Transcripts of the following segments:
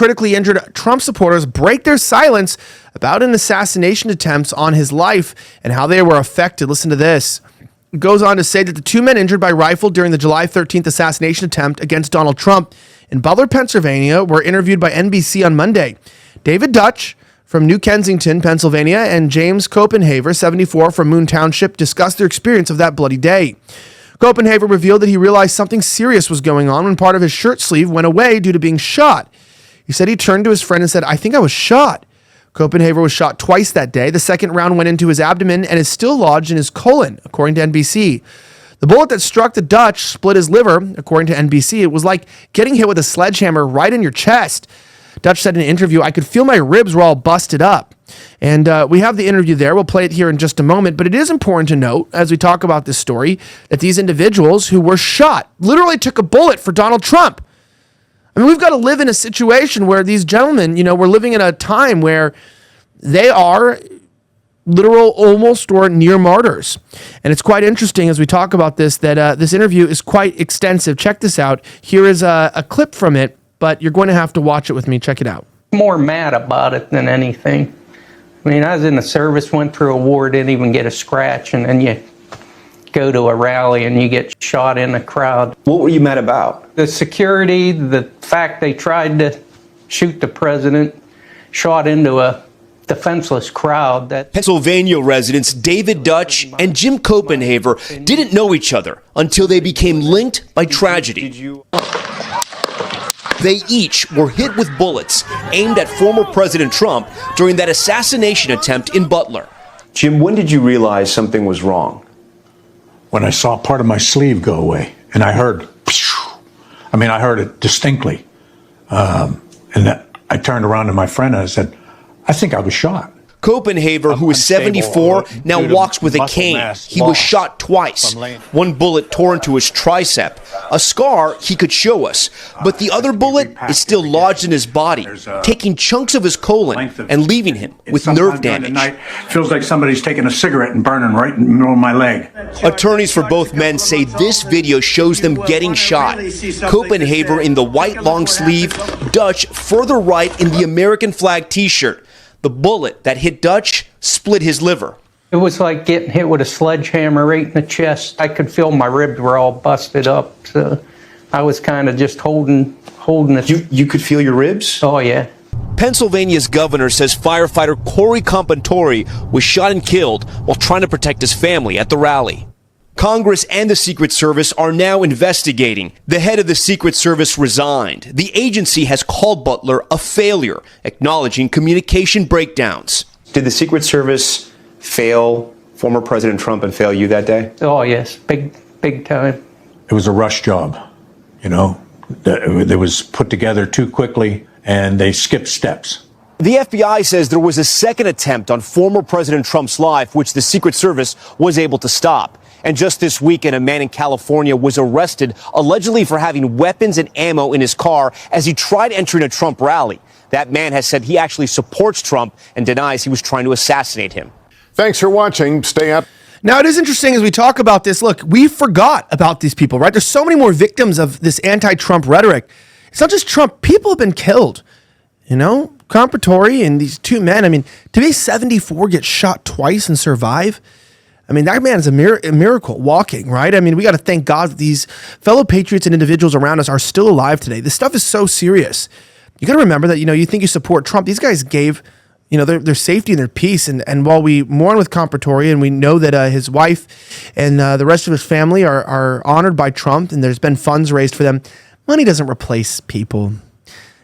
Critically injured Trump supporters break their silence about an assassination attempt on his life and how they were affected. Listen to this. It goes on to say that the two men injured by rifle during the July 13th assassination attempt against Donald Trump in Butler, Pennsylvania, were interviewed by NBC on Monday. David Dutch from New Kensington, Pennsylvania, and James Copenhaver, 74, from Moon Township, discussed their experience of that bloody day. Copenhaver revealed that he realized something serious was going on when part of his shirt sleeve went away due to being shot. He said he turned to his friend and said, "I think I was shot." Copenhaver was shot twice that day. The second round went into his abdomen and is still lodged in his colon, according to NBC. The bullet that struck the Dutch split his liver, according to NBC. It was like getting hit with a sledgehammer right in your chest. Dutch said in an interview, "I could feel my ribs were all busted up." And we have the interview there. We'll play it here in just a moment. But it is important to note, as we talk about this story, that these individuals who were shot literally took a bullet for Donald Trump. I mean, we've got to live in a situation where these gentlemen, we're living in a time where they are literal almost or near martyrs. And it's quite interesting as we talk about this, that this interview is quite extensive. Check this out. Here is a clip from it, but you're going to have to watch it with me. Check it out. More mad about it than anything. I mean, I was in the service, went through a war, didn't even get a scratch, and then you go to a rally and you get shot in a crowd. What were you mad about? The security, the fact they tried to shoot the president, shot into a defenseless crowd. That Pennsylvania residents David Dutch and Jim Copenhaver didn't know each other until they became linked by tragedy. They each were hit with bullets aimed at former President Trump during that assassination attempt in Butler. Jim, when did you realize something was wrong? When I saw part of my sleeve go away, and I heard, I heard it distinctly. And I turned around to my friend and I said, "I think I was shot." Copenhaver, who is 74, now walks with a cane. He was shot twice. One bullet tore into his tricep, a scar he could show us. But the other bullet is still lodged in his body, taking chunks of his colon and leaving him with nerve damage. Feels like somebody's taking a cigarette and burning right in the middle of my leg. Attorneys for both men say this video shows them getting shot. Copenhaver in the white long sleeve, Dutch further right in the American flag t-shirt. The bullet that hit Dutch split his liver. it was like getting hit with a sledgehammer right in the chest. I could feel my ribs were all busted up. So I was kind of just holding it. You could feel your ribs? Oh, yeah. Pennsylvania's governor says firefighter Comperatore was shot and killed while trying to protect his family at the rally. Congress and the Secret Service are now investigating. The head of the Secret Service resigned. The agency has called Butler a failure, acknowledging communication breakdowns. Did the Secret Service fail former President Trump and fail you that day? Oh, yes. Big time. It was a rush job, you know. It was put together too quickly, and they skipped steps. The FBI says there was a second attempt on former President Trump's life, which the Secret Service was able to stop. And just this weekend, a man in California was arrested, allegedly for having weapons and ammo in his car as he tried entering a Trump rally. That man has said he actually supports Trump and denies he was trying to assassinate him. Thanks for watching. Stay up. Now, it is interesting as we talk about this. Look, we forgot about these people, right? There's so many more victims of this anti-Trump rhetoric. It's not just Trump. People have been killed, you know? Comperatore and these two men. I mean, to be 74, get shot twice and survive. I mean, that man is a miracle walking, right? I mean, we got to thank God that these fellow patriots and individuals around us are still alive today. This stuff is so serious. You got to remember that, you know, you think you support Trump. These guys gave, you know, their safety and their peace. And while we mourn with Comperatore and we know that his wife and the rest of his family are honored by Trump and there's been funds raised for them, money doesn't replace people.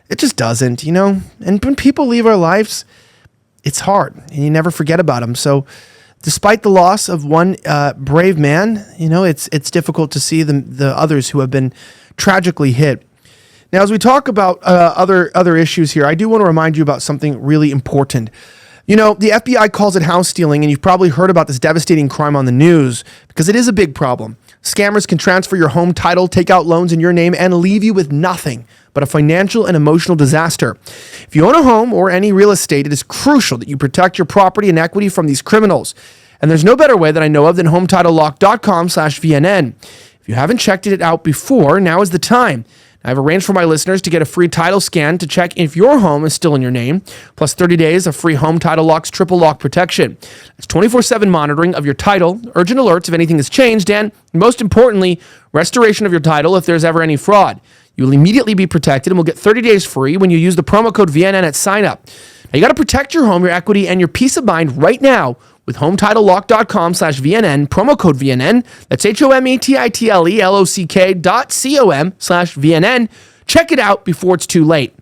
It just doesn't, you know? And when people leave our lives, it's hard and you never forget about them. So despite the loss of one brave man, you know, it's difficult to see the others who have been tragically hit. Now, as we talk about other issues here, I do want to remind you about something really important. You know, the FBI calls it house stealing, and you've probably heard about this devastating crime on the news because it is a big problem. Scammers can transfer your home title, take out loans in your name, and leave you with nothing but a financial and emotional disaster. If you own a home or any real estate, it is crucial that you protect your property and equity from these criminals. And there's no better way that I know of than HometitleLock.com/VNN. If you haven't checked it out before, now is the time. I've arranged for my listeners to get a free title scan to check if your home is still in your name, plus 30 days of free Home Title Lock's triple lock protection. It's 24/7 monitoring of your title, urgent alerts if anything has changed, and most importantly, restoration of your title if there's ever any fraud. You will immediately be protected and will get 30 days free when you use the promo code VNN at sign up. Now, you got to protect your home, your equity, and your peace of mind right now with HometitleLock.com/VNN, promo code VNN. That's HOMETITLELOCK.com/VNN. Check it out before it's too late.